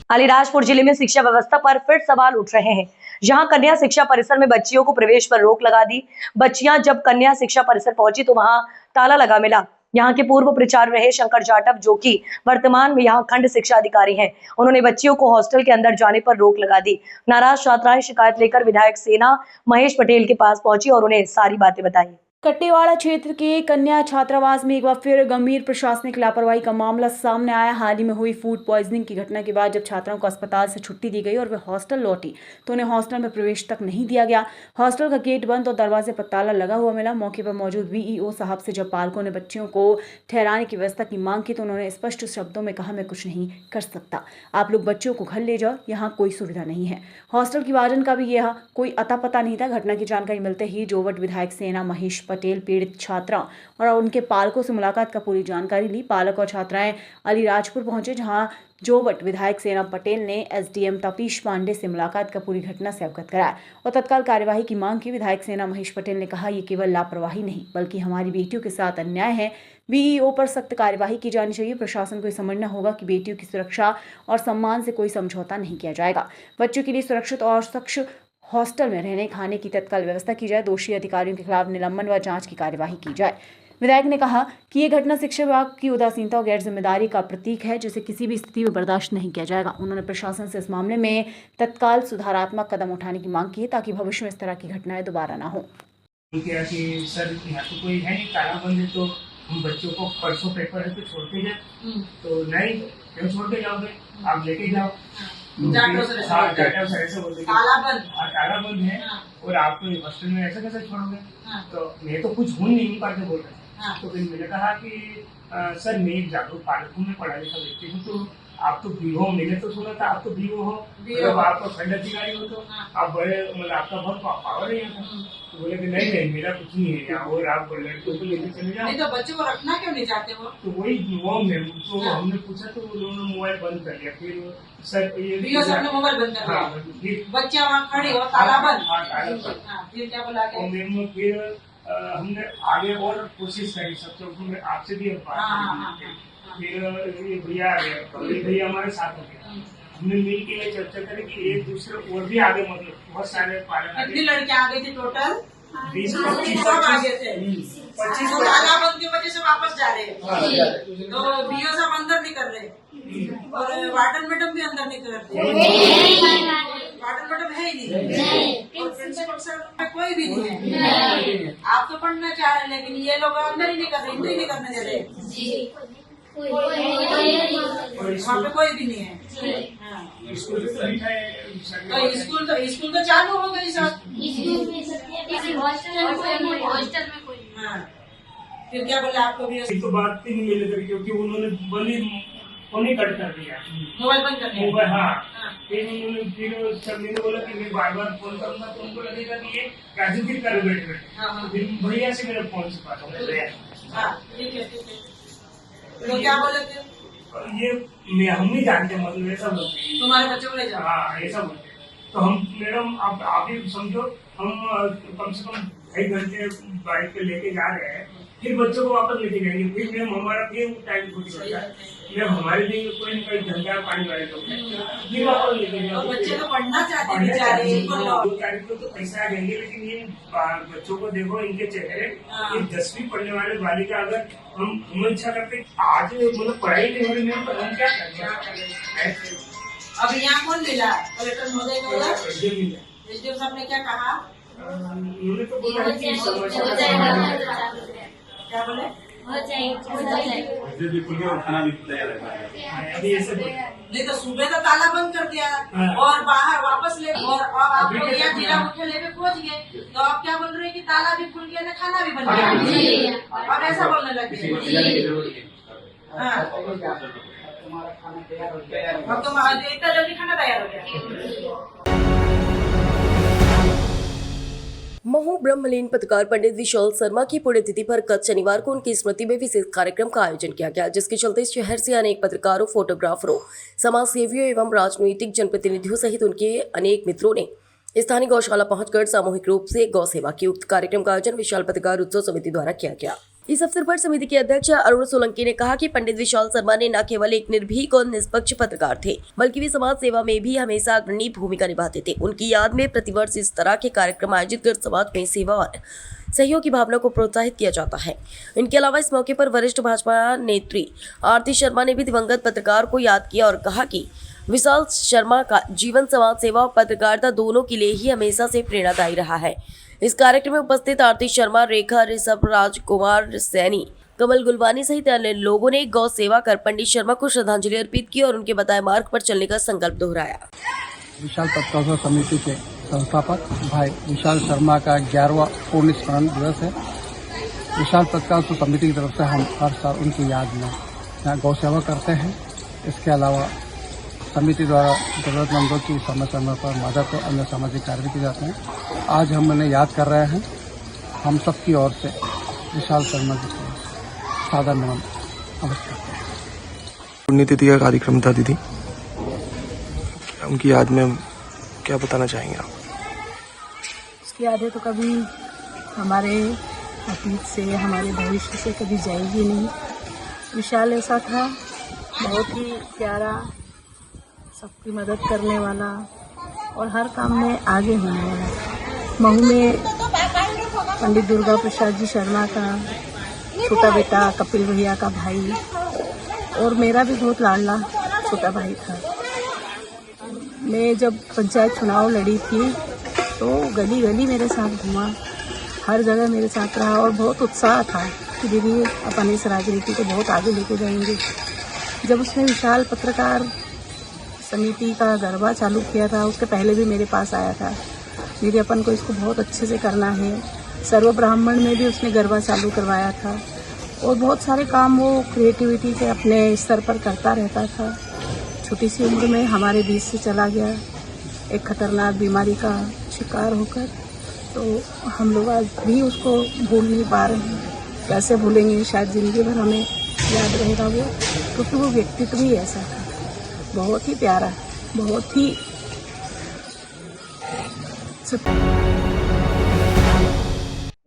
अलीराजपुर जिले में शिक्षा व्यवस्था पर फिर सवाल उठ रहे हैं। जहां कन्या शिक्षा परिसर में बच्चियों को प्रवेश पर रोक लगा दी। बच्चियां जब कन्या शिक्षा परिसर पहुंची तो वहां ताला लगा मिला। यहां के पूर्व प्राचार्य रहे शंकर जाटव, जो कि वर्तमान में यहां खंड शिक्षा अधिकारी हैं, उन्होंने बच्चियों को हॉस्टल के अंदर जाने पर रोक लगा दी। नाराज छात्राएं शिकायत लेकर विधायक सेना महेश पटेल के पास पहुंची और उन्हें सारी बातें बताई। कट्टेवाड़ा क्षेत्र के कन्या छात्रावास में एक बार फिर गंभीर प्रशासनिक लापरवाही का मामला सामने आया। हाल ही में हुई फूड पॉइजनिंग की घटना के बाद जब छात्राओं को अस्पताल से छुट्टी दी गई और वे हॉस्टल लौटी तो उन्हें हॉस्टल में प्रवेश तक नहीं दिया गया। हॉस्टल का गेट बंद और दरवाजे पर ताला लगा हुआ मिला। मौके पर मौजूद वीईओ साहब से जब पालकों ने बच्चियों को ठहराने की व्यवस्था की मांग की तो उन्होंने स्पष्ट शब्दों में कहा, मैं कुछ नहीं कर सकता, आप लोग बच्चों को घर ले जाओ, यहाँ कोई सुविधा नहीं है। हॉस्टल की वार्डन का भी यह कोई अता पता नहीं था। घटना की जानकारी मिलते ही जोवट विधायक सेना महेश पटेल पीड़ित छात्रा और उनके पालकों से मुलाकात का पूरी जानकारी ली। पालक और छात्राएं अलीराजपुर पहुंचे, जहां जोवट विधायक सेना पटेल ने एसडीएम तपीश पांडे से मुलाकात का पूरी घटना से अवगत कराया और तत्काल कार्यवाही की मांग की। विधायक सेना महेश पटेल ने कहा, ये केवल लापरवाही नहीं बल्कि हमारी बेटियों के साथ अन्याय है। वीईओ पर सख्त कार्यवाही की जानी चाहिए। प्रशासन को समझना होगा कि बेटियों की सुरक्षा और सम्मान से कोई समझौता नहीं किया जाएगा। बच्चों के लिए सुरक्षित और स्वच्छ हॉस्टल में रहने खाने की तत्काल व्यवस्था की जाए। दोषी अधिकारियों के खिलाफ निलंबन व जांच की कार्यवाही की जाए। विधायक ने कहा कि ये घटना शिक्षा विभाग की उदासीनता और गैर जिम्मेदारी का प्रतीक है, जिसे किसी भी स्थिति में बर्दाश्त नहीं किया जाएगा। उन्होंने प्रशासन से इस मामले में तत्काल सुधारात्मक कदम उठाने की मांग की है ताकि भविष्य में इस तरह की घटनाएं दोबारा न हो। सर यहाँ तो कोई है नहीं, ताला बंद है, तो हम बच्चों को परसों पेपर है तो छोड़ते जाए, तो नहीं क्यों छोड़ के जाओगे, आप लेके जाओ। ताला बंद है और आप तो हॉस्टल में ऐसे कैसे छोड़ोगे। तो मैं तो कुछ हूँ नहीं करके बोल रहे। तो फिर मैंने कहा कि सर मैं एक जागरूक पालक हूँ, मैं पढ़ा लिखा व्यक्ति हूँ, तो आप तो बीओ हो, मैंने तो सुना था आप तो बीओ हो, मतलब आप तो खंड अधिकारी हो, तो आप बड़े मतलब आपका बहुत पावर है यहाँ। तो बोले कि नहीं मेरा कुछ नहीं है यहाँ, और आप लड़कियों को लेकर चले जाओ। नहीं तो बच्चों को रखना क्यों नहीं चाहते हो? तो वही वो तो हमने पूछा तो उन्होंने मोबाइल बंद कर दिया। फिर सर ये सर ने मोबाइल बंद कर दिया, बच्चे वहाँ खड़ी हो, ताला बंद। फिर क्या बोला? फिर हमने आगे और कोशिश करी, सबसे आपसे भी बात करी। फिर ये भैया आ गया, भैया हमारे साथ हो गया, हमने मिल के चर्चा करी कि एक दूसरे और भी आगे, मतलब बहुत सारे पालक। कितनी लड़कियां आ गई थी टोटल? 20-25 आ गए थे। 25 ताला बंद की वजह से वापस जा रहे हैं, तो बीओ साहब अंदर नहीं कर रहे और वार्डन मैडम भी अंदर नहीं कर रहे। वार्डन मैडम है ही नहीं और प्रिंसिपल सर कोई भी नहीं है। आप तो पढ़ना चाह रहे हैं लेकिन ये लोग अंदर ही नहीं कर रहे, हिंदू ही नहीं करने दे रहे। वहाँ पे कोई भी नहीं है। स्कूल तो चालू हो गई सर। फिर क्या बोला आपको भी? तो बात ही नहीं मिले थे क्योंकि उन्होंने बोली फोन ही कट कर दिया, मोबाइल बंद कर दिया। मोबाइल फिर उन्होंने सर मैंने बोला कि मैं बार फोन करूंगा तो उनको लगेगा कि ये राजनीतिक कर बैठे। फिर भैया से मेरे फोन से बात हो गई। ठीक है। तो क्या बोले थे? ये हम नहीं जानते, मतलब ऐसा बोलते हैं तुम्हारे बच्चों को ले जाओ। हाँ ऐसा बोलते हैं। तो हम मैडम आप ही समझो, हम कम से कम 2.5 घंटे बाइक पे लेके जा रहे हैं, फिर बच्चों को वापस लेके जाएंगे, फिर मैम हमारा फिर टाइम छूट जाता है। मैम हमारे लिए कोई न कोई धंधा पानी वाले लोग हैं, फिर वापस लेके जाओ। बच्चे तो पढ़ना चाहते बेचारे। 2 तारीख को तो पैसा देंगे, लेकिन ये बच्चों को देखो, इनके चेहरे, ये 10वीं पढ़ने वाले बालिका, अगर हम इच्छा करते आज मतलब पढ़ाई नहीं हो रही मैम, तो हम क्या करें? अब यहाँ कौन मिला? कलेक्टर महोदय को बोला, एसडीएम साहब ने क्या कहा? उन्होंने तो बोला क्या बोले? नहीं तो सुबह तो ताला बंद कर दिया और बाहर वापस ले, और आप लोग यहाँ जिला मुख्य लेके पहुँच गए, तो आप क्या बोल रहे हैं कि ताला भी खुल गया ना खाना भी बन गया, अब ऐसा बोलने लगे। अब तो इतना जल्दी खाना तैयार हो गया। महू ब्रह्मलीन पत्रकार पंडित विशाल शर्मा की पुण्यतिथि पर गत शनिवार को उनकी स्मृति में विशेष कार्यक्रम का आयोजन किया गया, जिसके चलते शहर से अनेक पत्रकारों, फोटोग्राफरों, समाज सेवियों एवं राजनीतिक जनप्रतिनिधियों सहित उनके अनेक मित्रों ने स्थानीय गौशाला पहुंचकर सामूहिक रूप से गौ सेवा की। उक्त कार्यक्रम का आयोजन विशाल पत्रकार उत्सव समिति द्वारा किया गया। इस अवसर पर समिति के अध्यक्ष अरुण सोलंकी ने कहा कि पंडित विशाल शर्मा ने न केवल एक निर्भीक और निष्पक्ष पत्रकार थे, बल्कि वे समाज सेवा में भी हमेशा अग्रणी भूमिका निभाते थे। उनकी याद में प्रतिवर्ष इस तरह के कार्यक्रम आयोजित कर समाज में सेवा और सहयोग की भावना को प्रोत्साहित किया जाता है। इनके अलावा इस मौके पर वरिष्ठ भाजपा नेत्री आरती शर्मा ने भी दिवंगत पत्रकार को याद किया और कहा कि विशाल शर्मा का जीवन समाज सेवा और पत्रकारिता दोनों के लिए ही हमेशा से प्रेरणादायी रहा है। इस कार्यक्रम में उपस्थित आरती शर्मा, रेखा, ऋषभ, राजकुमार सैनी, कमल गुलवानी सहित अन्य लोगों ने गौ सेवा कर पंडित शर्मा को श्रद्धांजलि अर्पित की और उनके बताए मार्ग पर चलने का संकल्प दोहराया। विशाल पत्रकार समिति के संस्थापक भाई विशाल शर्मा का 11वां पूर्ण स्मरण दिवस है। विशाल पत्रकार समिति की तरफ से हम हर साल उनकी याद में यहाँ गौ सेवा करते हैं। इसके अलावा समिति द्वारा जरूरतमंदों की समय समय पर मदद और अन्य सामाजिक कार्य भी किए जाते हैं। आज हम उन्हें याद कर रहे हैं। हम सब की ओर से विशाल शर्मा जी को सादर नमन नमस्कार। पुण्यतिथि का कार्यक्रम था दीदी, उनकी याद में क्या बताना चाहेंगे आप? उसकी यादें तो कभी हमारे अतीत से, हमारे भविष्य से कभी जाएगी नहीं। विशाल ऐसा था, बहुत ही प्यारा, सबकी मदद करने वाला और हर काम में आगे होने वाला। महू में पंडित दुर्गा प्रसाद जी शर्मा का छोटा बेटा कपिल भैया का भाई और मेरा भी बहुत लाडला छोटा भाई था। मैं जब पंचायत चुनाव लड़ी थी तो गली गली मेरे साथ घूमा, हर जगह मेरे साथ रहा और बहुत उत्साह था कि दीदी अपन इस राजनीति को बहुत आगे लेके जाएंगे। जब उसने विशाल पत्रकार समिति का गरबा चालू किया था, उसके पहले भी मेरे पास आया था, दीदी अपन को इसको बहुत अच्छे से करना है। सर्व ब्राह्मण में भी उसने गरबा चालू करवाया था और बहुत सारे काम वो क्रिएटिविटी के अपने स्तर पर करता रहता था। छोटी सी उम्र में हमारे बीच से चला गया एक खतरनाक बीमारी का शिकार होकर, तो हम लोग आज भी उसको भूल नहीं पा रहे हैं। कैसे भूलेंगे, शायद जिंदगी भर हमें याद रहेगा वो, क्योंकि वो व्यक्तित्व ही ऐसा था, बहुत ही प्यारा, बहुत ही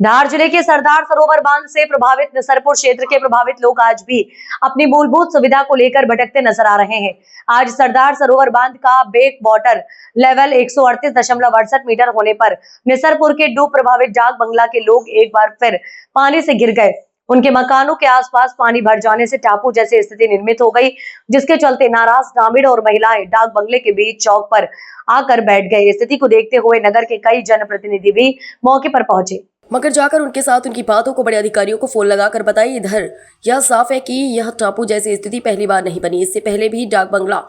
धार जिले के सरदार सरोवर बांध से प्रभावित निसरपुर क्षेत्र के प्रभावित लोग आज भी अपनी मूलभूत सुविधा को लेकर भटकते नजर आ रहे हैं। आज सरदार सरोवर बांध का बेक वाटर लेवल 138.68 मीटर होने पर निसरपुर के डूब प्रभावित डाक बंगला के लोग एक बार फिर पानी से घिर गए। उनके मकानों के आसपास पानी भर जाने से टापू जैसी स्थिति निर्मित हो गई, जिसके चलते नाराज ग्रामीण और महिलाएं डाक बंगले के बीच चौक पर आकर बैठ गए। स्थिति को देखते हुए नगर के कई जनप्रतिनिधि भी मौके पर पहुंचे, मगर जाकर उनके साथ उनकी बातों को बड़े अधिकारियों को फोन लगाकर बताई। इधर यह साफ है कि यह टापू जैसी स्थिति पहली बार नहीं बनी। इससे पहले भी डाक बंगला,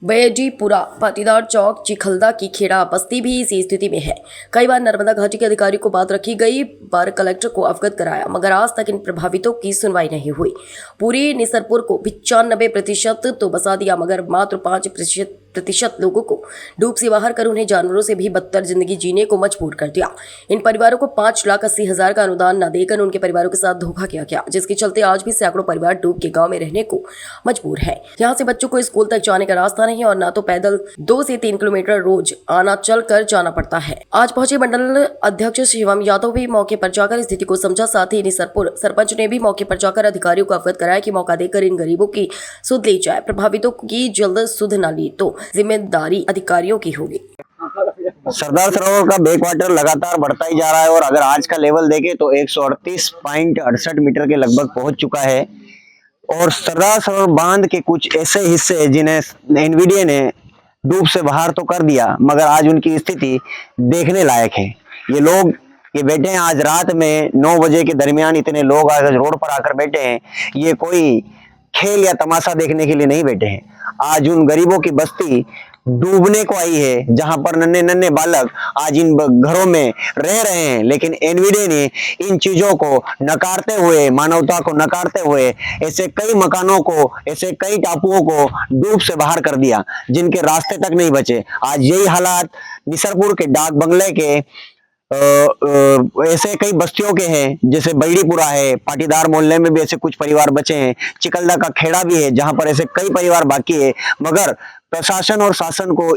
बैजीपुरा, पाटीदार चौक, चिखलदा की खेड़ा बस्ती भी इसी स्थिति में है। कई बार नर्मदा घाटी के अधिकारियों को बात रखी गई, बार कलेक्टर को अवगत कराया, मगर आज तक इन प्रभावितों की सुनवाई नहीं हुई। पूरी निसरपुर को 95% तो बसा दिया, मगर मात्र 5% लोगों को डूब से बाहर कर उन्हें जानवरों से भी बदतर जिंदगी जीने को मजबूर कर दिया। इन परिवारों को 5,80,000 का अनुदान न देकर उनके परिवारों के साथ धोखा किया गया, जिसके चलते आज भी सैकड़ों परिवार डूब के गांव में रहने को मजबूर है। यहाँ से बच्चों को स्कूल तक जाने का रास्ता नहीं और न तो पैदल 2 से 3 किलोमीटर रोज आना चल कर जाना पड़ता है। आज पहुंचे मंडल अध्यक्ष शिवम यादव भी मौके पर जाकर स्थिति को समझा। साथ ही निसरपुर सरपंच ने भी मौके पर जाकर अधिकारियों को अवगत कराया कि मौका देकर इन गरीबों की सुध ली जाए। प्रभावितों की जल्द सुध न ली तो जिम्मेदारी अधिकारियों की होगी। सरदार सरोवर का बैक वाटर लगातार बढ़ता ही जा रहा है और अगर आज का लेवल देखें तो 138.68 मीटर के लगभग पहुंच चुका है। और सरदार सरोवर बांध के कुछ ऐसे हिस्से हैं जिन्हें एनवीडीए ने डूब से बाहर तो कर दिया, मगर आज उनकी स्थिति देखने लायक है। ये बैठे हैं आज रात में 9 बजे के दरमियान, इतने लोग आज रोड पर आकर बैठे हैं। ये कोई खेल या तमाशा देखने के लिए नहीं बैठे हैं। आज उन गरीबों की बस्ती डूबने को आई है, जहां पर नन्हे नन्हे बालक आज इन घरों में रह रहे हैं, लेकिन एनवीडीए ने इन चीजों को नकारते हुए, मानवता को नकारते हुए ऐसे कई मकानों को, ऐसे कई टापुओं को डूब से बाहर कर दिया, जिनके रास्ते तक नहीं बचे। आज यही हालात निसरपुर के डाक बंगले के ऐसे कई बस्तियों के हैं, जैसे बैडीपुरा है, पाटीदार मोहल्ले में भी ऐसे कुछ परिवार बचे हैं, चिखलदा का खेड़ा भी है जहां पर ऐसे कई परिवार बाकी है, मगर प्रशासन और शासन को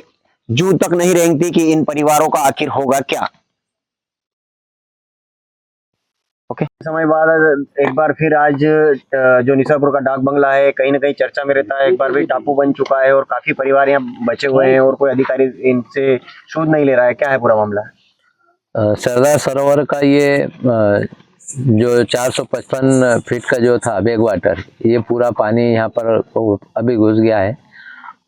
जू तक नहीं रेंगती कि इन परिवारों का आखिर होगा क्या। ओके, समय बाद एक बार फिर आज जो निसापुर का डाक बंगला है कहीं ना कहीं चर्चा में रहता है। एक बार भी टापू बन चुका है और काफी परिवार यहाँ बचे हुए हैं और कोई अधिकारी इनसे शोध नहीं ले रहा है। क्या है पूरा मामला? सरदार सरोवर का ये जो 455 फीट का जो था बैक वाटर, ये पूरा पानी यहाँ पर अभी घुस गया है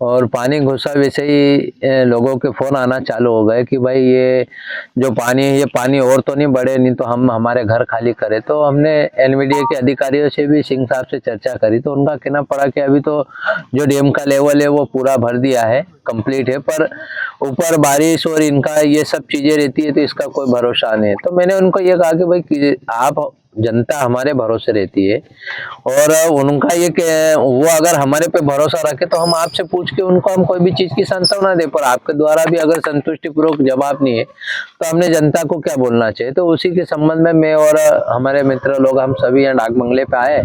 और पानी घुसा वैसे ही लोगों के फोन आना चालू हो गए कि भाई ये जो पानी है ये पानी और तो नहीं बढ़े, नहीं तो हम हमारे घर खाली करें। तो हमने एनवीडीए के अधिकारियों से भी सिंह साहब से चर्चा करी तो उनका कहना पड़ा कि अभी तो जो डैम का लेवल है वो पूरा भर दिया है, कंप्लीट है, पर ऊपर बारिश और इनका ये सब चीजें रहती है तो इसका कोई भरोसा नहीं है। तो मैंने उनको ये कहा कि भाई आप जनता हमारे भरोसे रहती है और उनका ये कि वो अगर हमारे पे भरोसा रखे तो हम आपसे पूछ के उनको हम कोई भी चीज की सांत्वना दे, पर आपके द्वारा भी अगर संतुष्टिपूर्वक जवाब नहीं है तो हमने जनता को क्या बोलना चाहिए। तो उसी के संबंध में मैं और हमारे मित्र लोग हम सभी यहाँ डाक बंगले पे आए।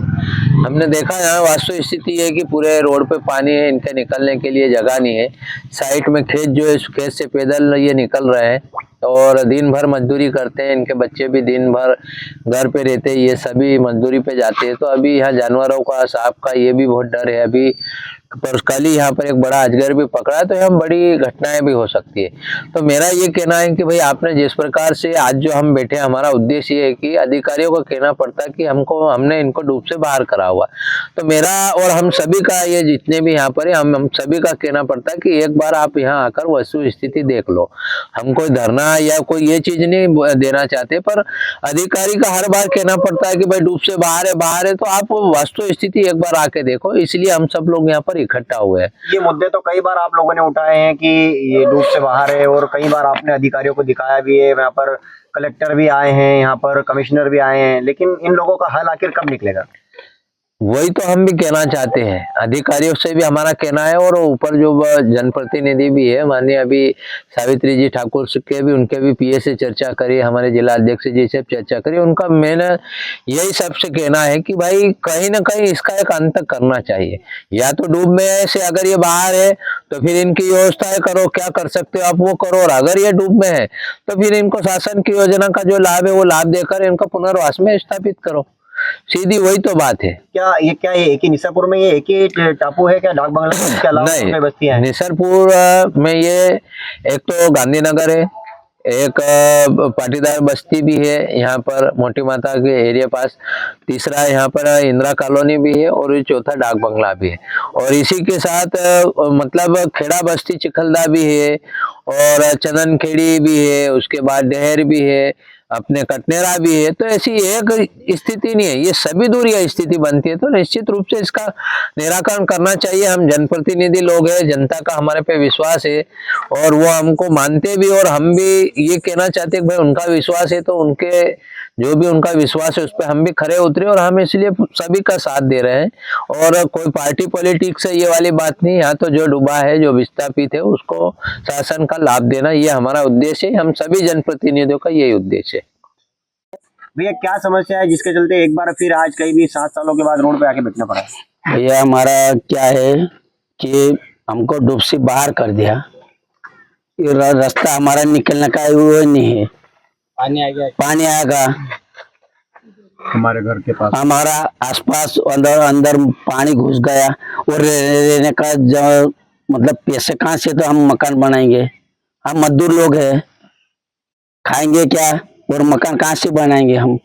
हमने देखा यहाँ वास्तु स्थिति है कि पूरे रोड पे पानी है, इनके निकलने के लिए जगह नहीं है। साइड में खेत जो है, खेत से पैदल ये निकल रहे हैं और दिन भर मजदूरी करते हैं। इनके बच्चे भी दिन भर घर पे रहते हैं, ये सभी मजदूरी पे जाते हैं। तो अभी यहाँ जानवरों का, सांप का ये भी बहुत डर है। अभी पर कल ही यहाँ पर एक बड़ा अजगर भी पकड़ा है तो यहाँ बड़ी घटनाएं भी हो सकती है। तो मेरा ये कहना है कि भाई आपने जिस प्रकार से आज जो हम बैठे, हमारा उद्देश्य ये है कि अधिकारियों को कहना पड़ता है कि हमने इनको डूब से बाहर करा हुआ। तो मेरा और हम सभी का, ये जितने भी यहाँ पर है, हम सभी का कहना पड़ता है कि एक बार आप यहाँ आकर वस्तु स्थिति देख लो। हम कोई धरना या कोई ये चीज नहीं देना चाहते, पर अधिकारी का हर बार कहना पड़ता है कि भाई डूब से बाहर है तो आप वास्तु स्थिति एक बार आके देखो। इसलिए हम सब लोग यहाँ पर इकट्ठा हुए हैं। ये मुद्दे तो कई बार आप लोगों ने उठाए हैं कि ये डूब से बाहर है और कई बार आपने अधिकारियों को दिखाया भी है। यहाँ पर कलेक्टर भी आए हैं, यहाँ पर कमिश्नर भी आए हैं, लेकिन इन लोगों का हल आखिर कब निकलेगा? वही तो हम भी कहना चाहते हैं। अधिकारियों से भी हमारा कहना है और ऊपर जो जनप्रतिनिधि भी है, माननीय अभी सावित्री जी ठाकुर के भी, उनके भी पीए से चर्चा करी, हमारे जिला अध्यक्ष जी से चर्चा करी। उनका मैंने यही सबसे कहना है कि भाई कहीं ना कहीं इसका एक अंत करना चाहिए। या तो डूब में से अगर ये बाहर है तो फिर इनकी व्यवस्थाएं करो, क्या कर सकते हो आप वो करो, और अगर ये डूब में है तो फिर इनको शासन की योजना का जो लाभ है वो लाभ देकर इनका पुनर्वास में स्थापित करो। सीधी वही तो बात है। क्या ये एक ही निसापुर में ये एक ही टापू है क्या डाक बंगला? इसके अलावा नहीं, बस्तियां हैं? निसापुर में ये एक तो गांधीनगर है, एक पाटीदार बस्ती भी है यहाँ पर मोटी माता के एरिया पास, तीसरा यहाँ पर इंदिरा कॉलोनी भी है और चौथा डाक बंगला भी है। और इसी के साथ मतलब खेड़ा बस्ती चिखलदा भी है और चंदन खेड़ी भी है, उसके बाद डहर भी है, अपने कटनेरा भी है। तो ऐसी एक स्थिति नहीं है, ये सभी दूर यह स्थिति बनती है। तो निश्चित रूप से इसका निराकरण करना चाहिए। हम जनप्रतिनिधि लोग हैं, जनता का हमारे पे विश्वास है और वो हमको मानते भी, और हम भी ये कहना चाहते हैं कि भाई उनका विश्वास है तो उनके जो भी उनका विश्वास है उस पर हम भी खरे उतरे और हम इसलिए सभी का साथ दे रहे हैं। और कोई पार्टी पॉलिटिक्स है ये वाली बात नहीं। यहाँ तो जो डूबा है, जो विस्थापित है, उसको शासन का लाभ देना, ये हमारा उद्देश्य है। हम सभी जनप्रतिनिधियों का यही उद्देश्य है। भैया क्या समस्या है जिसके चलते एक बार फिर आज कई भी 7 सालों के बाद रोड पे आके बैठना पड़ा? भैया हमारा क्या है कि हमको डूब से बाहर कर दिया, ये रास्ता हमारा निकलने का वो नहीं है। पानी आएगा हमारे घर के पास, हमारा आसपास अंदर पानी घुस गया और रहने का मतलब पैसे कहाँ से तो हम मकान बनाएंगे? हम मजदूर लोग हैं, खाएंगे क्या और मकान कहाँ से बनाएंगे हम?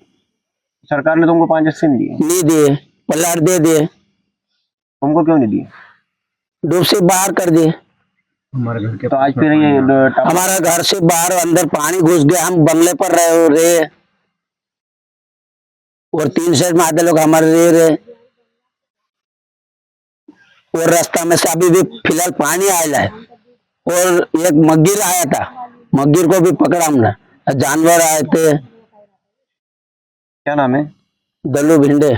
सरकार ने तुमको 5 अस्सी नहीं दिए, प्लाट दे दिए, तुमको क्यों नहीं दिए? डूब से बाहर कर दिए हमारे घर के तो आज फिर ये हमारा घर से बाहर अंदर पानी घुस गया। हम बंगले पर रहे और 3 साइड में आधे लोग हमारे रहे और रास्ता में से अभी भी फिलहाल पानी आया है। और एक मग्गिर आया था, मग्गिर को भी पकड़ा हमने। जानवर आए थे। क्या नाम है? दल्लू भिंडे।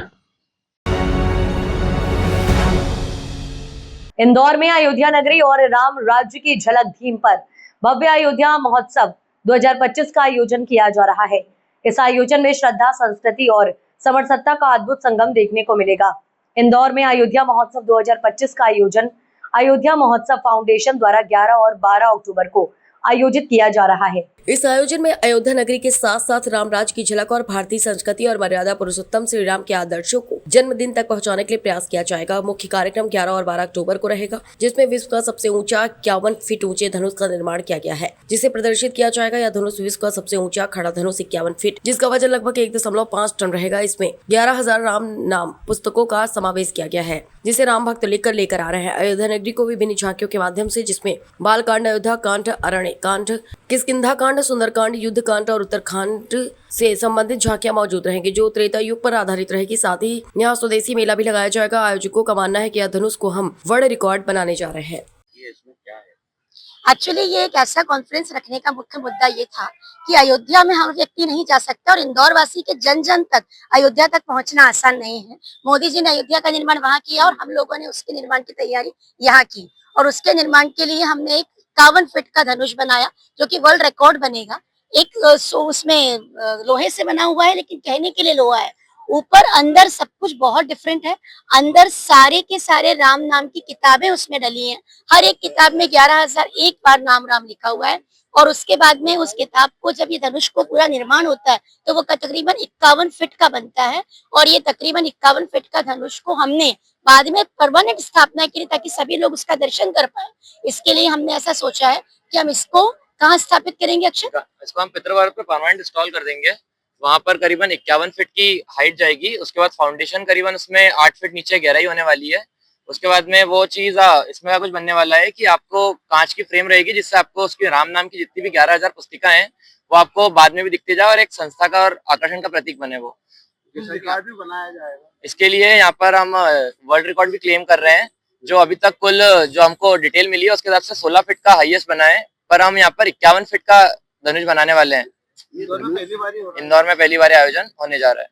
इंदौर में अयोध्या नगरी और राम राज्य की झलक थीम पर भव्य अयोध्या महोत्सव 2025 का आयोजन किया जा रहा है। इस आयोजन में श्रद्धा, संस्कृति और समरसत्ता का अद्भुत संगम देखने को मिलेगा। इंदौर में अयोध्या महोत्सव 2025 का आयोजन अयोध्या महोत्सव फाउंडेशन द्वारा 11 और 12 अक्टूबर को आयोजित किया जा रहा है। इस आयोजन में अयोध्या नगरी के साथ साथ रामराज की झलक और भारतीय संस्कृति और मर्यादा पुरुषोत्तम श्री राम के आदर्शों को जन्मदिन तक पहुंचाने के लिए प्रयास किया जाएगा। मुख्य कार्यक्रम 11 और 12 अक्टूबर को रहेगा, जिसमें विश्व का सबसे ऊंचा 51 फीट ऊंचे धनुष का निर्माण किया गया है, जिसे प्रदर्शित किया जाएगा। यह धनुष विश्व का सबसे ऊंचा खड़ा धनुष 51 फीट, जिसका वजन लगभग 1.5 टन रहेगा। इसमें 11,000 राम नाम पुस्तकों का समावेश किया गया है, जिसे राम भक्त लेकर आ रहे हैं अयोध्या नगरी को विभिन्न झांकियों के माध्यम से, जिसमें बाल कांड, अयोध्या कांड, अरण्य कांड, किष्किंधा कांड, सुंदरकांड, युद्ध कांड और उत्तरकांड से संबंधित झांकियां मौजूद रहेंगी, जो त्रेता युग पर आधारित रहेगी। साथ ही यहाँ स्वदेशी मेला भी लगाया जाएगा। आयोजकों का मानना है कि यह धनुष को हम वर्ल्ड रिकॉर्ड बनाने जा रहे हैं। एक्चुअली ये एक ऐसा कॉन्फ्रेंस रखने का मुख्य मुद्दा ये था कि अयोध्या में हर व्यक्ति नहीं जा सकता और इंदौर वासी के जन जन तक अयोध्या तक पहुंचना आसान नहीं है। मोदी जी ने अयोध्या का निर्माण वहां किया और हम लोगों ने उसके निर्माण की तैयारी यहाँ की, और उसके निर्माण के लिए हमने एक 51 फीट का धनुष बनाया, जो कि वर्ल्ड रिकॉर्ड बनेगा। एक उसमें लोहे से बना हुआ है, लेकिन कहने के लिए लोहा है, ऊपर अंदर सब कुछ बहुत डिफरेंट है। अंदर सारे के सारे राम नाम की किताबें उसमें डली हैं। हर एक किताब में 11,001 बार नाम राम लिखा हुआ है, और उसके बाद में उस किताब को जब ये धनुष को पूरा निर्माण होता है तो वो तकरीबन 51 फीट का बनता है। और ये तकरीबन 51 फीट का धनुष को हमने बाद में परमानेंट स्थापना की, ताकि सभी लोग उसका दर्शन कर पाए। इसके लिए हमने ऐसा सोचा है कि हम इसको कहाँ स्थापित करेंगे अक्षर? इसको हम पितृवाड़ पे परमानेंट इंस्टॉल कर देंगे। वहां पर करीबन 51 फीट की हाइट जाएगी। उसके बाद फाउंडेशन करीबन उसमें 8 फीट नीचे गहराई होने वाली है। उसके बाद में वो चीज इसमें कुछ बनने वाला है कि आपको कांच की फ्रेम रहेगी, जिससे आपको उसकी राम नाम की जितनी भी 11,000 पुस्तिका हैं वो आपको बाद में भी दिखती जाए और एक संस्था का और आकर्षण का प्रतीक बने। वो रिकॉर्ड भी बनाया जाएगा। इसके लिए यहाँ पर हम वर्ल्ड रिकॉर्ड भी क्लेम कर रहे हैं। जो अभी तक कुल जो हमको डिटेल मिली है उसके हिसाब से 16 फीट का हाईएस्ट बना है, पर हम यहाँ पर 51 फीट का धनुष बनाने वाले हैं। इंदौर में पहली बार आयोजन होने जा रहा है।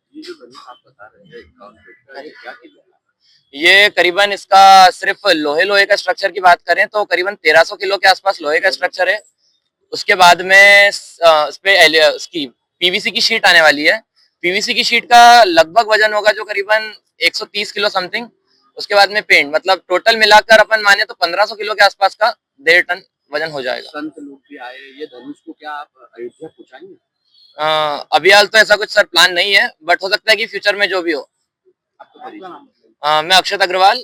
ये करीबन इसका सिर्फ लोहे का स्ट्रक्चर की बात करें तो करीबन 1300 किलो के आसपास लोहे का स्ट्रक्चर है। उसके बाद में इस पे उसकी पीवीसी की शीट आने वाली है। पीवीसी की शीट का लगभग वजन होगा जो करीबन 130 किलो समथिंग। उसके बाद में पेंट, मतलब टोटल मिलाकर अपन माने तो 1500 किलो के आसपास का 1.5 टन वजन हो जाएगा। संत लोग भी आए, ये धनुष को क्या आप अयोध्या पहुंचाएंगे? अभी हाल तो ऐसा कुछ सर प्लान नहीं है, बट हो सकता है कि फ्यूचर में जो भी हो। मैं अक्षत अग्रवाल,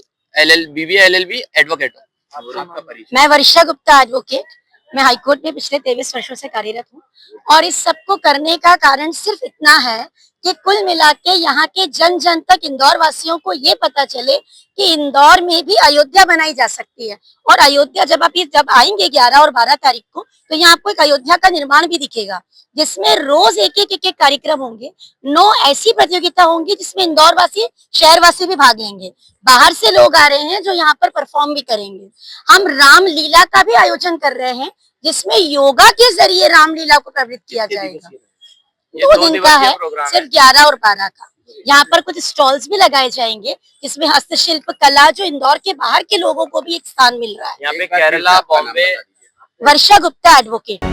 BBA LLB एडवोकेट हूँ। मैं वर्षा गुप्ता एडवोकेट। मैं हाईकोर्ट में पिछले 23 वर्षों से कार्यरत हूँ, और इस सब को करने का कारण सिर्फ इतना है कि कुल मिला के यहाँ के जन जन तक इंदौर वासियों को ये पता चले कि इंदौर में भी अयोध्या बनाई जा सकती है। और अयोध्या जब आएंगे 11 और 12 तारीख को, तो यहाँ आपको एक अयोध्या का निर्माण भी दिखेगा, जिसमें रोज एक कार्यक्रम होंगे। 9 ऐसी प्रतियोगिता होंगी जिसमें इंदौर वासी, शहर वासी भी भाग लेंगे। बाहर से लोग आ रहे हैं जो यहाँ पर परफॉर्म भी करेंगे। हम रामलीला का भी आयोजन कर रहे हैं, जिसमें योगा के जरिए रामलीला को प्रवृत्त किया जाएगा। 2 दिन का है, सिर्फ 11 और 12 का। यहाँ पर कुछ स्टॉल्स भी लगाए जाएंगे, जिसमें हस्तशिल्प कला, जो इंदौर के बाहर के लोगों को भी एक स्थान मिल रहा है। यहाँ पे केरला, बॉम्बे। वर्षा गुप्ता एडवोकेट।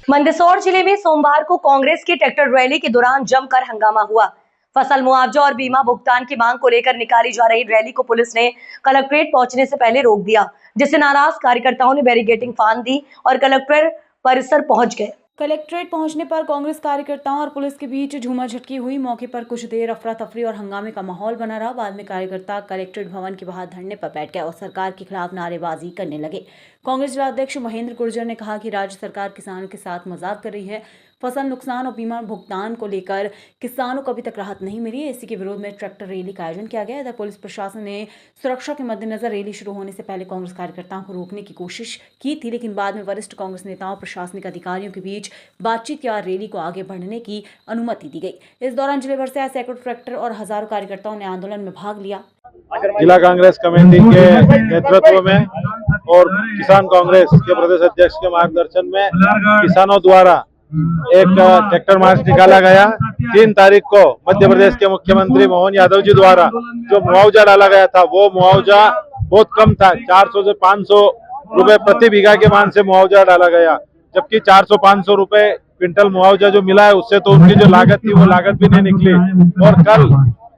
मंदसौर जिले में सोमवार को कांग्रेस की ट्रैक्टर रैली के दौरान जमकर हंगामा हुआ। फसल मुआवजा और बीमा भुगतान की मांग को लेकर निकाली जा रही रैली को पुलिस ने कलेक्ट्रेट पहुंचने से पहले रोक दिया, जिससे नाराज कार्यकर्ताओं ने बैरिकेडिंग फांद दी और कलेक्टर परिसर पहुंच गए। कलेक्ट्रेट पहुंचने पर कांग्रेस कार्यकर्ताओं और पुलिस के बीच झूमाझटकी हुई। मौके पर कुछ देर अफरा तफरी और हंगामे का माहौल बना रहा। बाद में कार्यकर्ता कलेक्ट्रेट भवन के बाहर धरने पर बैठ गए और सरकार के खिलाफ नारेबाजी करने लगे। कांग्रेस जिलाध्यक्ष महेंद्र गुर्जर ने कहा कि राज्य सरकार किसानों के साथ मजाक कर रही है। फसल नुकसान और बीमा भुगतान को लेकर किसानों को अभी तक राहत नहीं मिली है। इसी के विरोध में ट्रैक्टर रैली का आयोजन किया गया। इधर पुलिस प्रशासन ने सुरक्षा के मद्देनजर रैली शुरू होने से पहले कांग्रेस कार्यकर्ताओं को रोकने की कोशिश की थी, लेकिन बाद में वरिष्ठ कांग्रेस नेताओं प्रशासनिक अधिकारियों के बीच बातचीत के बाद रैली को आगे बढ़ने की अनुमति दी गई। इस दौरान जिले भर से आए सैकड़ों ट्रैक्टर और हजारों कार्यकर्ताओं ने आंदोलन में भाग लिया। जिला कांग्रेस कमेटी के नेतृत्व में और किसान कांग्रेस के प्रदेश अध्यक्ष के मार्गदर्शन में किसानों द्वारा एक ट्रैक्टर मार्च निकाला गया। 3 तारीख को मध्य प्रदेश के मुख्यमंत्री मोहन यादव जी द्वारा जो मुआवजा डाला गया था, वो मुआवजा बहुत कम था। 400 से 500 रुपए प्रति बीघा के मान से मुआवजा डाला गया, जबकि 400-500 रुपए क्विंटल मुआवजा जो मिला है, उससे तो उनकी जो लागत थी वो लागत भी नहीं निकली। और कल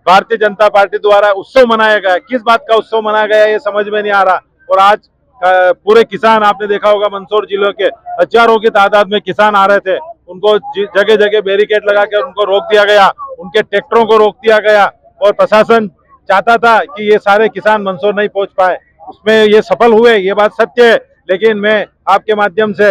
भारतीय जनता पार्टी द्वारा उत्सव मनाया गया। किस बात का उत्सव मनाया गया ये समझ में नहीं आ रहा। और आज पूरे किसान, आपने देखा होगा मंदसौर जिले के हजारों की तादाद में किसान आ रहे थे, उनको जगह जगह बैरिकेड लगा कर उनको रोक दिया गया, उनके ट्रैक्टरों को रोक दिया गया और प्रशासन चाहता था कि ये सारे किसान मंदसौर नहीं पहुंच पाए। उसमें ये सफल हुए, ये बात सत्य है। लेकिन मैं आपके माध्यम से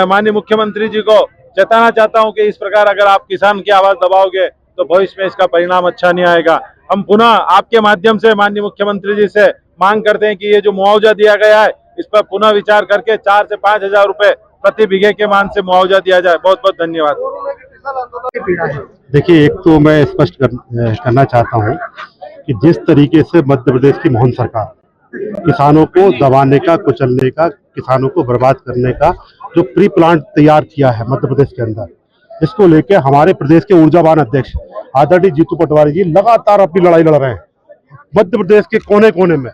माननीय मुख्यमंत्री जी को चेताना चाहता हूं कि इस प्रकार अगर आप किसान की आवाज दबाओगे तो भविष्य में इसका परिणाम अच्छा नहीं आएगा। हम पुनः आपके माध्यम से माननीय मुख्यमंत्री जी से मांग करते हैं कि ये जो मुआवजा दिया गया है इस पर पुनः विचार करके 4 से 5 हजार रुपए प्रति बीघे के मान से मुआवजा दिया जाए। बहुत बहुत धन्यवाद। देखिए, एक तो मैं स्पष्ट करना चाहता हूँ कि जिस तरीके से मध्य प्रदेश की मोहन सरकार किसानों को दबाने का, कुचलने का, किसानों को बर्बाद करने का जो प्री प्लान तैयार किया है मध्य प्रदेश के अंदर, इसको लेके हमारे प्रदेश के ऊर्जावान अध्यक्ष आदरणीय जीतू पटवारी जी लगातार अपनी लड़ाई लड़ रहे हैं। मध्य प्रदेश के कोने कोने में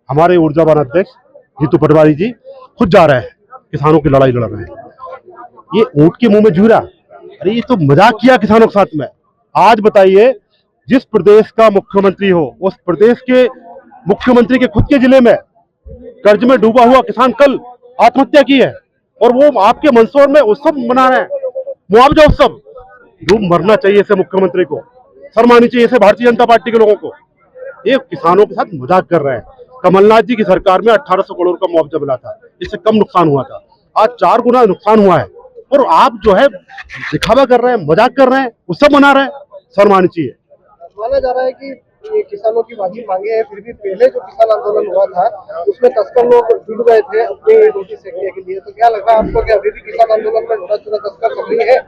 हमारे ऊर्जावान अध्यक्ष जीतू पटवारी जी खुद जा रहे हैं, किसानों की लड़ाई लड़ रहे हैं। ये ऊंट के मुंह में जूरा, अरे ये तो मजाक किया किसानों के साथ में। आज बताइए, जिस प्रदेश का मुख्यमंत्री हो उस प्रदेश के मुख्यमंत्री के खुद के जिले में कर्ज में डूबा हुआ किसान कल आत्महत्या की है और वो आपके मंदसौर में उत्सव मना रहे हैं, मुआवजा उत्सव। डूब मरना चाहिए इसे मुख्यमंत्री को, शर्म आनी चाहिए इसे भारतीय जनता पार्टी के लोगों को। ये किसानों के साथ मजाक कर रहे हैं। कमलनाथ जी की सरकार में 1800 करोड़ का मुआवजा मिला था, इससे कम नुकसान हुआ था, आज 4 गुना नुकसान हुआ है और आप जो है दिखावा कर रहे हैं, मजाक कर रहे हैं, उत्सव मना रहे हैं, शर्म आनी चाहिए। माना जा रहा है कि ये किसानों की वाजिब मांगे हैं, फिर भी पहले जो किसान आंदोलन हुआ था उसमें 10 लोग जुड़ गए थे अपनी रोटी सेकने के लिए, तो क्या लग रहा है आपको कि अभी भी किसान आंदोलन में घोड़ा चोरा तस्कर सक्रिय है?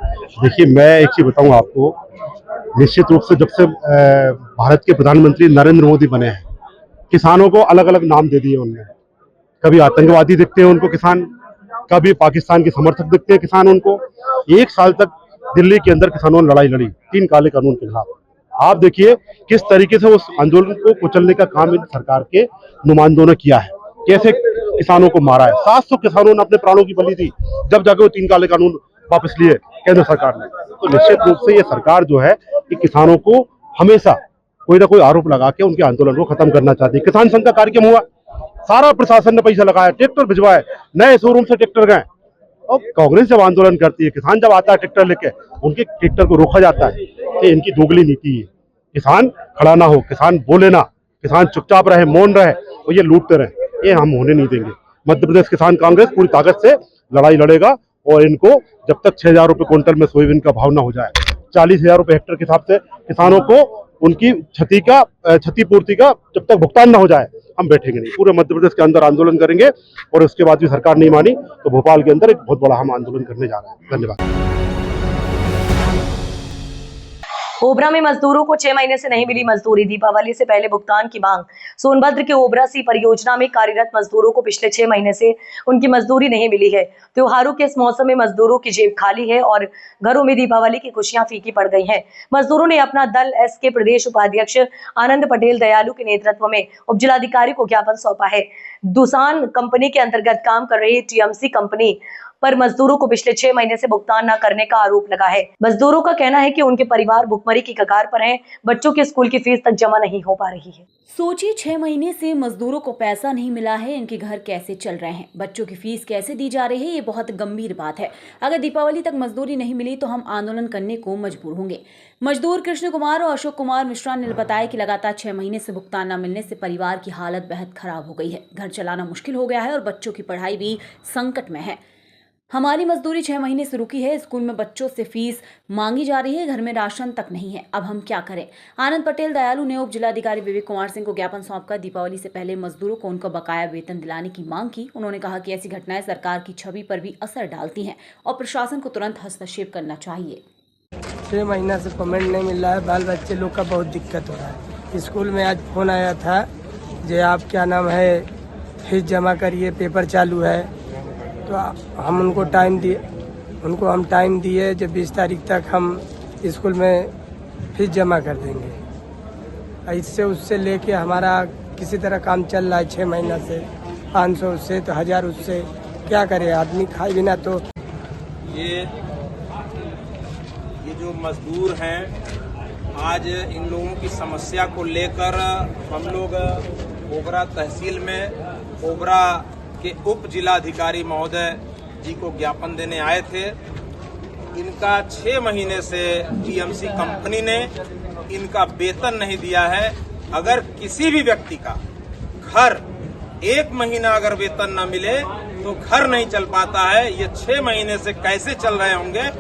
देखिए, मैं एक चीज बताऊं आपको, निश्चित रूप से जब से भारत के प्रधानमंत्री नरेंद्र मोदी बने हैं, किसानों को अलग अलग नाम दे दिए उन्होंने। कभी आतंकवादी दिखते हैं उनको किसान, कभी पाकिस्तान के समर्थक दिखते हैं किसान उनको। 1 साल तक दिल्ली के अंदर किसानों ने लड़ाई लड़ी 3 काले कानून के खिलाफ। आप देखिए किस तरीके से उस आंदोलन को कुचलने का काम इन सरकार के नुमाइंदों ने किया है, कैसे किसानों को मारा है। 700 किसानों ने अपने प्राणों की बलि दी जब जाके वो 3 काले कानून वापस लिए केंद्र सरकार ने। तो निश्चित रूप से ये सरकार जो है कि किसानों को हमेशा कोई ना कोई आरोप लगा के उनके आंदोलन को खत्म करना चाहती है। किसान संघ का कार्यक्रम हुआ, सारा प्रशासन ने पैसा लगाया, ट्रैक्टर भिजवाए, नए शोरूम से ट्रैक्टर गए। अब कांग्रेस जब आंदोलन करती है, किसान जब आता है ट्रैक्टर लेके, उनके ट्रैक्टर को रोका जाता है। ये इनकी दोगली नीति है। किसान खड़ा ना हो, किसान बोले ना, किसान चुपचाप रहे, मौन रहे और ये लूटते रहे, ये हम होने नहीं देंगे। मध्य प्रदेश किसान कांग्रेस पूरी ताकत से लड़ाई लड़ेगा और इनको जब तक 6000 रुपये क्विंटल में सोयाबीन का भाव ना हो जाए, 40,000 रुपये हेक्टेयर के हिसाब से किसानों को उनकी क्षतिपूर्ति का जब तक भुगतान ना हो जाए, हम बैठेंगे नहीं। पूरे मध्य प्रदेश के अंदर आंदोलन करेंगे और उसके बाद भी सरकार नहीं मानी तो भोपाल के अंदर एक बहुत बड़ा हम आंदोलन करने जा रहे हैं। धन्यवाद। ओबरा में मजदूरों को 6 महीने से नहीं मिली मजदूरी, दीपावली से पहले भुगतान की मांग। सोनभद्र के ओबरा सी परियोजना में कार्यरत मजदूरों को पिछले 6 महीने से उनकी मजदूरी नहीं मिली है। त्योहारों के इस मौसम में मजदूरों की जेब खाली है और घरों में दीपावली की खुशियां फीकी पड़ गई हैं। मजदूरों ने अपना दल एस के प्रदेश उपाध्यक्ष आनंद पटेल दयालु के नेतृत्व में उपजिलाधिकारी को ज्ञापन सौंपा है। दुसान कंपनी के अंतर्गत काम कर रही टीएमसी कंपनी पर मजदूरों को पिछले 6 महीने से भुगतान न करने का आरोप लगा है। मजदूरों का कहना है कि उनके परिवार भुखमरी की कगार पर हैं, बच्चों के स्कूल की फीस तक जमा नहीं हो पा रही है। सोचिए 6 महीने से मजदूरों को पैसा नहीं मिला है, इनके घर कैसे चल रहे हैं, बच्चों की फीस कैसे दी जा रही है, ये बहुत गंभीर बात है। अगर दीपावली तक मजदूरी नहीं मिली तो हम आंदोलन करने को मजबूर होंगे। मजदूर कृष्ण कुमार और अशोक कुमार मिश्रा ने बताया कि लगातार 6 महीने से भुगतान न मिलने से परिवार की हालत बेहद खराब हो गई है, घर चलाना मुश्किल हो गया है और बच्चों की पढ़ाई भी संकट में है। हमारी मजदूरी 6 महीने से रुकी है, स्कूल में बच्चों से फीस मांगी जा रही है, घर में राशन तक नहीं है, अब हम क्या करें। आनंद पटेल दयालु ने उप जिलाधिकारी विवेक कुमार सिंह को ज्ञापन सौंपकर दीपावली से पहले मजदूरों को उनका बकाया वेतन दिलाने की मांग की। उन्होंने कहा कि ऐसी घटनाएं सरकार की छवि पर भी असर डालती हैं और प्रशासन को तुरंत हस्तक्षेप करना चाहिए। 6 महीना से पेमेंट नहीं मिल रहा है, बाल बच्चे लोग का बहुत दिक्कत हो रहा है। स्कूल में आज फोन आया था जो आप क्या नाम है फीस जमा करिए, पेपर चालू है, तो हम उनको टाइम दिए जब 20 तारीख तक हम स्कूल में फीस जमा कर देंगे। इससे उससे लेके हमारा किसी तरह काम चल रहा है 6 महीना से, 500 उससे तो 1000 उससे, क्या करे आदमी खाए बिना। तो ये जो मजदूर हैं, आज इन लोगों की समस्या को लेकर हम लोग ओबरा तहसील में, ओबरा के उप जिलाधिकारी महोदय जी को ज्ञापन देने आए थे। इनका 6 महीने से टीएमसी कंपनी ने इनका वेतन नहीं दिया है। अगर किसी भी व्यक्ति का घर 1 महीना अगर वेतन न मिले तो घर नहीं चल पाता है। ये 6 महीने से कैसे चल रहे होंगे,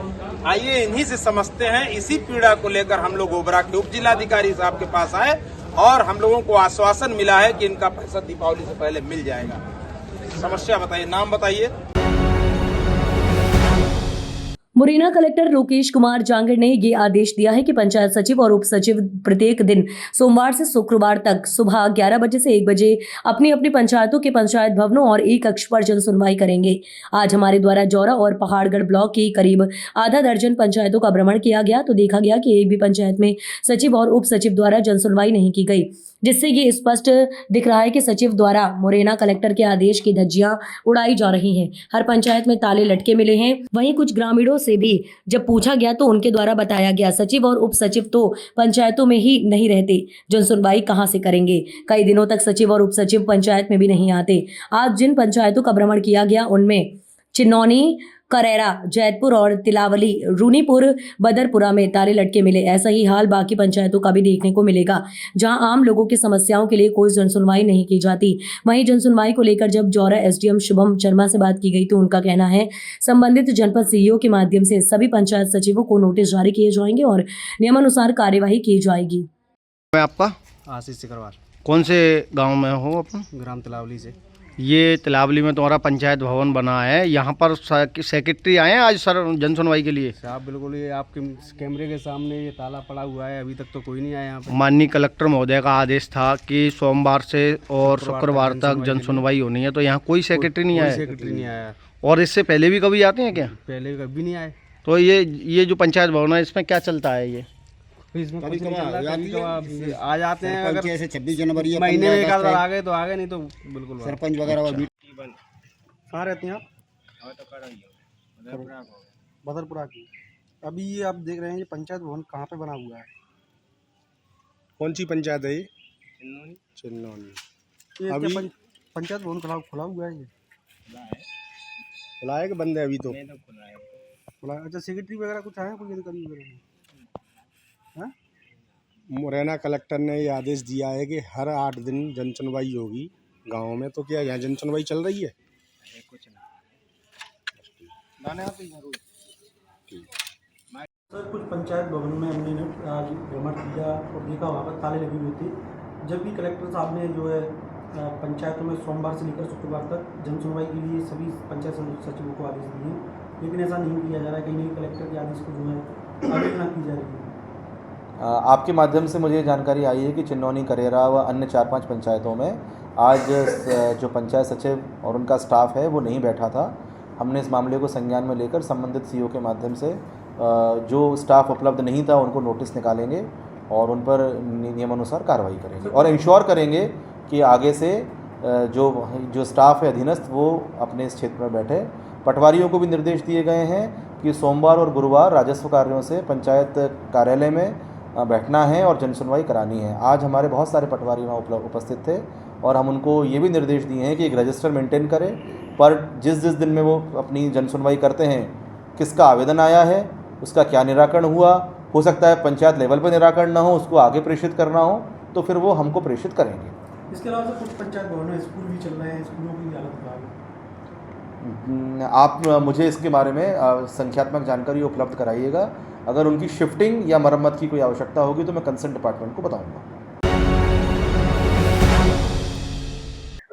आइए इन्हीं से समझते हैं। इसी पीड़ा को लेकर हम लोग ओबरा के उप जिलाधिकारी साहब के पास आए और हम लोगों को आश्वासन मिला है कि इनका पैसा दीपावली से पहले मिल जाएगा। समस्या बताइए, नाम बताइए। मुरैना कलेक्टर लोकेश कुमार जांगड़ ने ये आदेश दिया है कि पंचायत सचिव और उप सचिव प्रत्येक दिन सोमवार से शुक्रवार तक सुबह 11 बजे से 1 बजे अपनी अपनी पंचायतों के पंचायत भवनों और एक कक्ष पर जन सुनवाई करेंगे। आज हमारे द्वारा जौरा और पहाड़गढ़ ब्लॉक की करीब आधा दर्जन पंचायतों का भ्रमण किया गया तो देखा गया कि एक भी पंचायत में सचिव और उप सचिव द्वारा जन सुनवाई नहीं की गई, जिससे ये स्पष्ट दिख रहा है कि सचिव द्वारा मुरैना कलेक्टर के आदेश की धज्जियां उड़ाई जा रही हैं। हर पंचायत में ताले लटके मिले हैं। वहीं कुछ ग्रामीणों से भी जब पूछा गया तो उनके द्वारा बताया गया सचिव और उप सचिव तो पंचायतों में ही नहीं रहते, जन सुनवाई कहां से करेंगे। कई दिनों तक सचिव और उप सचिव पंचायत में भी नहीं आते। आज जिन पंचायतों का भ्रमण किया गया उनमें चिन्नौनी, करेरा, जैतपुर और तिलावली, रूनीपुर, बदरपुरा में ताले लटके मिले। ऐसा ही हाल बाकी पंचायतों का भी देखने को मिलेगा, जहां आम लोगों की समस्याओं के लिए कोई जनसुनवाई नहीं की जाती। वहीं जनसुनवाई को लेकर जब जौरा एसडीएम शुभम शर्मा से बात की गई तो उनका कहना है संबंधित जनपद सीईओ के माध्यम से सभी पंचायत सचिवों को नोटिस जारी किए जाएंगे और नियमानुसार कार्यवाही की जाएगी। मैं आपका आशीष सिकरवार, कौन से गांव में हो अपन? ग्राम तिलावली से। ये तिलावली में तुम्हारा पंचायत भवन बना है, यहाँ पर सेक्रेटरी आए हैं आज सर जन सुनवाई के लिए? साहब बिल्कुल, ये आपके कैमरे के सामने ये ताला पड़ा हुआ है, अभी तक तो कोई नहीं आया यहाँ पे। माननीय कलेक्टर महोदय का आदेश था कि सोमवार से और शुक्रवार तक जन सुनवाई होनी है, तो यहाँ कोई सेक्रेटरी नहीं आया? सेक्रेटरी नहीं आया। और इससे पहले भी कभी आते हैं क्या? पहले कभी नहीं आए। तो ये जो पंचायत भवन है इसमें क्या चलता है? ये इसमें कभी आ जाते हैं, अगर 26 जनवरी महीने में एक आध बार आ गए तो आ गए, नहीं तो बिल्कुल सरपंच वगैरह। कहाँ रहते हैं आप? बदरपुरा की। अभी ये आप देख रहे हैं ये पंचायत भवन कहाँ पे बना हुआ है? कौन सी पंचायत है ये? चिन्नौनी। ये अभी पंचायत भवन खुला हुआ है? ये खुला है कि बंद है अभी? तो खुला। अच्छा, सेक्रेटरी वगैरह कुछ आया कोई अधिकारी वगैरह? मुरैना कलेक्टर ने ये आदेश दिया है कि हर 8 दिन जन सुनवाई होगी गाँव में। तो क्या यहाँ जन सुनवाई चल रही है? सर, कुछ पंचायत भवन में हमने आज भ्रमण किया और देखा वहाँ पर ताले लगे हुए थे, जबकि कलेक्टर साहब ने जो है पंचायतों में सोमवार से लेकर शुक्रवार तक जन सुनवाई के लिए सभी पंचायत सचिवों को आदेश दिए, लेकिन ऐसा नहीं किया जा रहा है। कहीं नहीं कलेक्टर के आदेश को जो है अवहेलना की जा रही है। आपके माध्यम से मुझे जानकारी आई है कि चिन्नौनी, करेरा व अन्य 4-5 पंचायतों में आज जो पंचायत सचिव और उनका स्टाफ है वो नहीं बैठा था। हमने इस मामले को संज्ञान में लेकर संबंधित सीईओ के माध्यम से जो स्टाफ उपलब्ध नहीं था उनको नोटिस निकालेंगे और उन पर नियमानुसार कार्रवाई करेंगे और इंश्योर करेंगे कि आगे से जो स्टाफ है अधीनस्थ वो अपने इस क्षेत्र में बैठे। पटवारियों को भी निर्देश दिए गए हैं कि सोमवार और गुरुवार राजस्व कार्यों से पंचायत कार्यालय में बैठना है और जन सुनवाई करानी है। आज हमारे बहुत सारे पटवारी वहाँ उपस्थित थे और हम उनको ये भी निर्देश दिए हैं कि एक रजिस्टर मेंटेन करें, पर जिस दिन में वो अपनी जन सुनवाई करते हैं किसका आवेदन आया है, उसका क्या निराकरण हुआ, हो सकता है पंचायत लेवल पर निराकरण ना हो, उसको आगे प्रेषित करना हो तो फिर वो हमको प्रेषित करेंगे। इसके अलावा कुछ पंचायत भवन में स्कूल भी चल रहे हैं, स्कूलों की हालत खराब है। आप मुझे इसके बारे में संख्यात्मक जानकारी उपलब्ध कराइएगा। अगर उनकी शिफ्टिंग या मरम्मत की कोई आवश्यकता होगी तो मैं कंसर्न डिपार्टमेंट को बताऊंगा।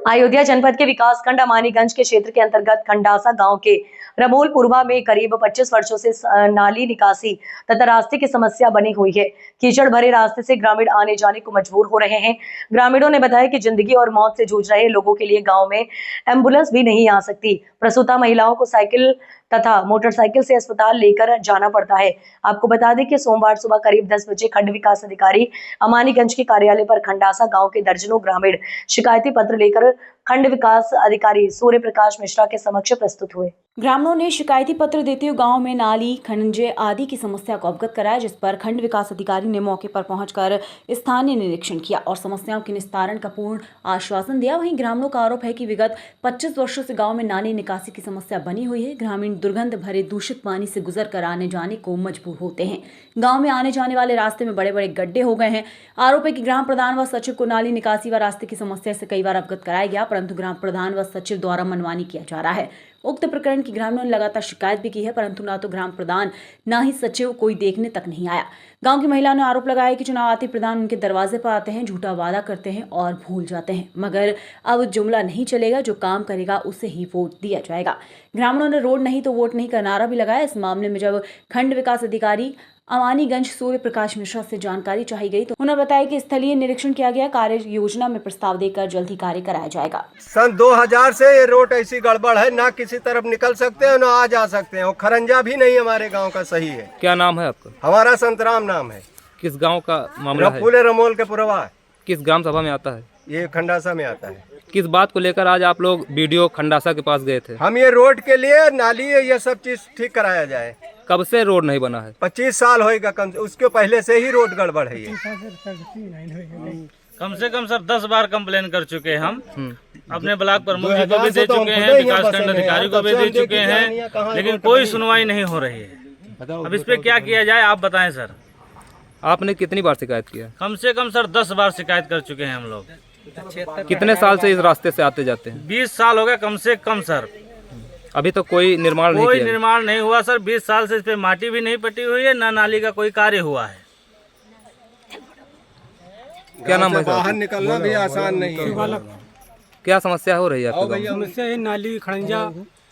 अयोध्या जनपद के विकासखंड अमानीगंज के क्षेत्र के अंतर्गत खंडासा गांव के रमोलपुरवा में करीब 25 वर्षों से नाली निकासी तथा रास्ते की समस्या बनी हुई है। कीचड़ भरे रास्ते से ग्रामीण आने जाने को मजबूर हो रहे हैं। ग्रामीणों ने बताया कि जिंदगी और मौत से जूझ रहे लोगों के लिए गांव में एम्बुलेंस भी नहीं आ सकती। प्रसूता महिलाओं को साइकिल तथा मोटरसाइकिल से अस्पताल लेकर जाना पड़ता है। आपको बता दें कि सोमवार सुबह करीब 10 बजे खंड विकास अधिकारी अमानीगंज के कार्यालय पर खंडासा गांव के दर्जनों ग्रामीण शिकायती पत्र लेकर खंड विकास अधिकारी सूर्य प्रकाश मिश्रा के समक्ष प्रस्तुत हुए। ग्रामीणों ने शिकायती पत्र देते हुए गांव में नाली, खंजे आदि की समस्या को अवगत कराया, जिस पर खंड विकास अधिकारी ने मौके पर पहुंचकर स्थानीय निरीक्षण किया और समस्याओं के निस्तारण का पूर्ण आश्वासन दिया। वहीं ग्रामीणों का आरोप है कि विगत 25 वर्षों से गांव में नाली निकासी की समस्या बनी हुई है। ग्रामीण दुर्गंध भरे दूषित पानी से गुजर कर आने जाने को मजबूर होते हैं। गाँव में आने जाने वाले रास्ते में बड़े बड़े गड्ढे हो गए हैं। आरोप है कि ग्राम प्रधान व सचिव को नाली निकासी व रास्ते की समस्या से कई बार अवगत कराया गया, परंतु ग्राम प्रधान व सचिव द्वारा मनमानी किया जा रहा है। उक्त प्रकरण की ग्रामीणों ने लगातार शिकायत भी की है, परंतु ना तो ग्राम प्रधान ना ही सचिव कोई देखने तक नहीं आया। गांव की महिलाओं ने आरोप लगाया कि चुनाव आते प्रधान उनके दरवाजे पर आते हैं, झूठा वादा करते हैं और भूल जाते हैं, मगर अब जुमला नहीं चलेगा, जो काम करेगा उसे ही वोट दिया जाएगा। ग्रामीणों ने रोड नहीं तो वोट नहीं का नारा भी लगाया। इस मामले में जब खंड विकास अधिकारी अमानीगंज सूर्य प्रकाश मिश्रा से जानकारी चाही गई तो उन्होंने बताया कि स्थलीय निरीक्षण किया गया, कार्य योजना में प्रस्ताव देकर जल्द ही कार्य कराया जाएगा। सन 2000 से ये रोड ऐसी गड़बड़ है, ना किसी तरफ निकल सकते हैं ना आ जा सकते हैं, और खरंजा भी नहीं हमारे गांव का सही है। क्या नाम है आपका? हमारा संतराम नाम है। किस गांव का मामला है? पूरे रमोल के पुरवा। किस ग्राम सभा में आता है? ये खंडासा में आता है। किस बात को लेकर आज आप लोग बीडीओ खंडासा के पास गए थे? हम ये रोड के लिए, नाली ये सब चीज ठीक कराया जाए। कब से रोड नहीं बना है? 25 साल होएगा, कम उसके पहले से ही रोड गड़बड़ है। ये कम से कम सर 10 बार कंप्लेन कर चुके हैं हम। अपने ब्लॉक प्रमुख जी को भी दे चुके हैं, विकास खंड अधिकारी को भी दे चुके हैं, लेकिन कोई सुनवाई नहीं हो रही है। अब इस पे क्या किया जाए आप बताएं सर। आपने कितनी बार शिकायत किया? कम से कम सर 10 बार शिकायत कर चुके हैं हम लोग। कितने साल से इस रास्ते से आते जाते हैं? 20 साल हो गए कम से कम सर। अभी तो कोई निर्माण नहीं किया? कोई निर्माण नहीं हुआ सर। 20 साल से इस पे माटी भी नहीं पटी हुई है, ना नाली का कोई कार्य हुआ है। क्या नाम है? बाहर निकलना भी आसान नहीं है। क्या समस्या हो रही है आपके गाँव? समस्या है नाली, खड़ंजा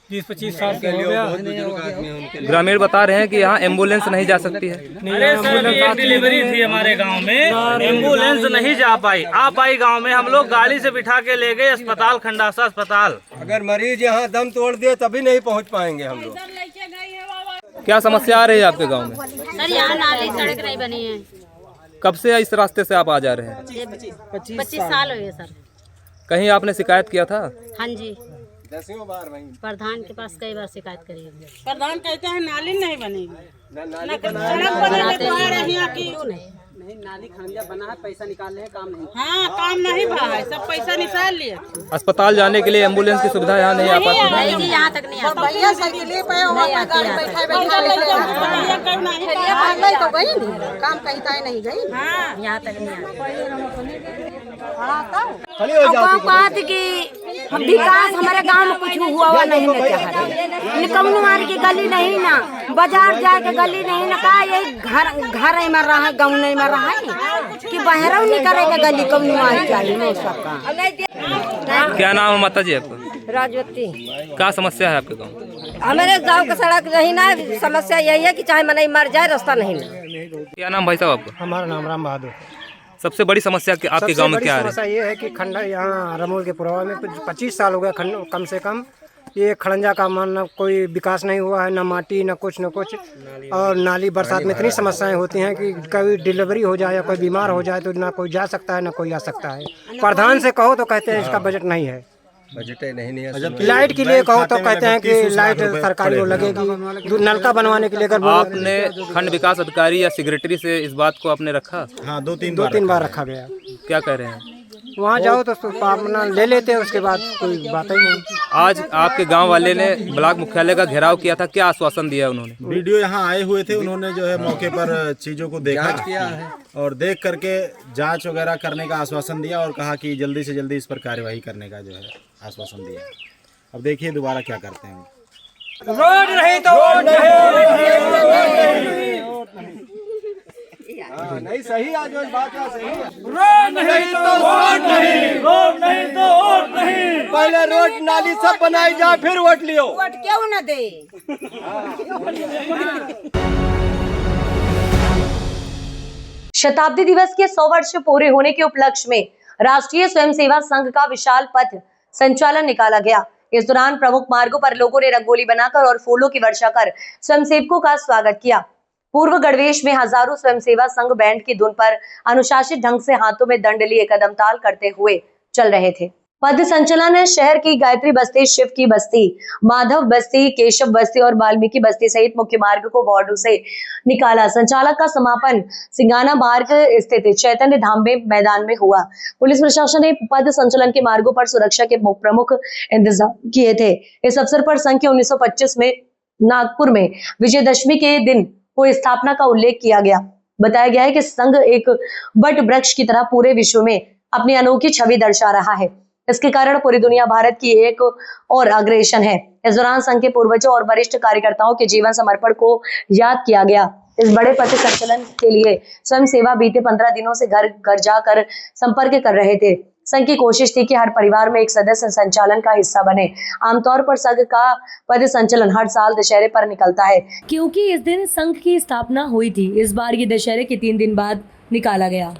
20-25 साल से हो गया। ग्रामीण बता रहे हैं कि यहाँ एम्बुलेंस नहीं जा सकती है। अरे सर अभी एक डिलीवरी थी हमारे गांव में, एम्बुलेंस नहीं जा पाई। आ पाई गांव में, हम लोग गाड़ी से बिठा के ले गए अस्पताल, खंडासा अस्पताल। अगर मरीज यहाँ दम तोड़ दिए तभी नहीं पहुँच पाएंगे हम लोग। क्या समस्या आ रही है आपके गाँव में? सर यहाँ नाली सड़क नहीं बनी है। कब से इस रास्ते से आप आ जा रहे हैं? 25 साल हो गए सर। कहीं आपने शिकायत किया था? हाँ जी, 10वीं बार वहीं प्रधान के पास कई बार शिकायत करी है। प्रधान कहते हैं नाली नहीं बनेगी, नहीं नाली खंजा बना है, पैसा निकाल रहे हैं, काम नहीं। हाँ काम नहीं भरा है, सब पैसा निकाल लिए। अस्पताल जाने के लिए एम्बुलेंस की सुविधा यहाँ नहीं आ पाती? नहीं जी, यहाँ तक नहीं आती। भैया साइकिल पे तो गई नहीं, काम कहीं तय नहीं गई, यहाँ तक नहीं बात की विकास हमारे गांव में कुछ हुआ नहीं ना, निकमनु मार की गली नहीं ना, बाजार जाके गली नहीं ना, का यही घर नहीं मर रहा है, गाँव नहीं मर रहा है कि बहरव नहीं करेगा गली कमनु मार चाहिए सबका। क्या नाम है माता जी आपका? राजवती। क्या समस्या है आपके गाँव? हमारे गांव का सड़क नहीं ना, समस्या यही है कि चाहे मनई मर जाए, रास्ता नहीं ना। क्या नाम भाई साहब आपका? हमारा नाम राम बहादुर। सबसे बड़ी समस्या आपके गांव में क्या है? समस्या ये है कि खंडा यहाँ रमोल के पुरवा में 25 साल हो गया, कम से कम ये खड़ंजा का मानना कोई विकास नहीं हुआ है, ना माटी ना कुछ, और नाली बरसात में इतनी समस्याएं होती हैं कि कभी डिलीवरी हो जाए या कोई बीमार हो जाए तो ना कोई जा सकता है ना कोई आ सकता है। प्रधान से कहो तो कहते हैं इसका बजट नहीं है, बजट नहीं है। लाइट के लिए कहो तो कहते हैं कि लाइट सरकारी को लगेगी, नलका बनवाने के लिए अगर आपने खंड विकास अधिकारी या सेक्रेटरी से इस बात को आपने रखा? हाँ, दो तीन बार रखा गया। क्या कह रहे हैं? वहाँ जाओ तो अपना ले लेते हैं, उसके बाद कोई बात ही नहीं। आज आपके गांव वाले ने ब्लॉक मुख्यालय का घेराव किया था, क्या आश्वासन दिया उन्होंने? वीडियो यहाँ आए हुए थे, उन्होंने जो है मौके पर चीजों को देखा किया है और देख करके जांच वगैरह करने का आश्वासन दिया और कहा कि जल्दी से जल्दी इस पर कार्यवाही करने का जो है आश्वासन दिया। अब देखिए दोबारा क्या करते हैं। रोड नहीं तो नहीं सही, आज बात सही है। रोड नहीं तो वोट नहीं, रोड नहीं तो वोट नहीं। पहले रोड नाली सब बनाई जाए फिर वोट लियो। वोट क्यों न दे? शताब्दी दिवस के 100 वर्ष पूरे होने के उपलक्ष्य में राष्ट्रीय स्वयंसेवा संघ का विशाल पथ संचालन निकाला गया। इस दौरान प्रमुख मार्गों पर लोगों ने रंगोली बनाकर और फूलों की वर्षा कर स्वयंसेवकों का स्वागत किया। पूर्व गणवेश में हजारों स्वयंसेवा संघ बैंड की धुन पर अनुशासित ढंग से हाथों में दंड लिए कदम ताल करते हुए चल रहे थे। पथ संचलन शहर की गायत्री बस्ती, शिव की बस्ती, माधव बस्ती, केशव बस्ती और वाल्मीकि बस्ती सहित मुख्य मार्ग को वार्डों से निकाला। संचालक का समापन सिंगाना मार्ग स्थित चैतन्य धाम में मैदान में हुआ। पुलिस प्रशासन ने पथ संचलन के मार्गों पर सुरक्षा के प्रमुख इंतजाम किए थे। इस अवसर पर संघ के 1925 में नागपुर में विजयदशमी के दिन को स्थापना का उल्लेख किया गया। बताया गया है कि संघ एक वट वृक्ष की तरह पूरे विश्व में अपनी अनोखी छवि दर्शा रहा है। इसके कारण पूरी दुनिया भारत की एक और अग्रेसन है। इस दौरान संघ के पूर्वजों और वरिष्ठ कार्यकर्ताओं के जीवन समर्पण को याद किया गया। इस बड़े पथ संचलन के लिए स्वयं सेवा बीते 15 दिनों से घर घर जाकर संपर्क कर रहे थे। संघ की कोशिश थी कि हर परिवार में एक सदस्य संचालन का हिस्सा बने। आमतौर पर संघ का पथ संचलन हर साल दशहरे पर निकलता है, क्योंकि इस दिन संघ की स्थापना हुई थी। इस बार ये दशहरे के 3 दिन बाद निकाला गया।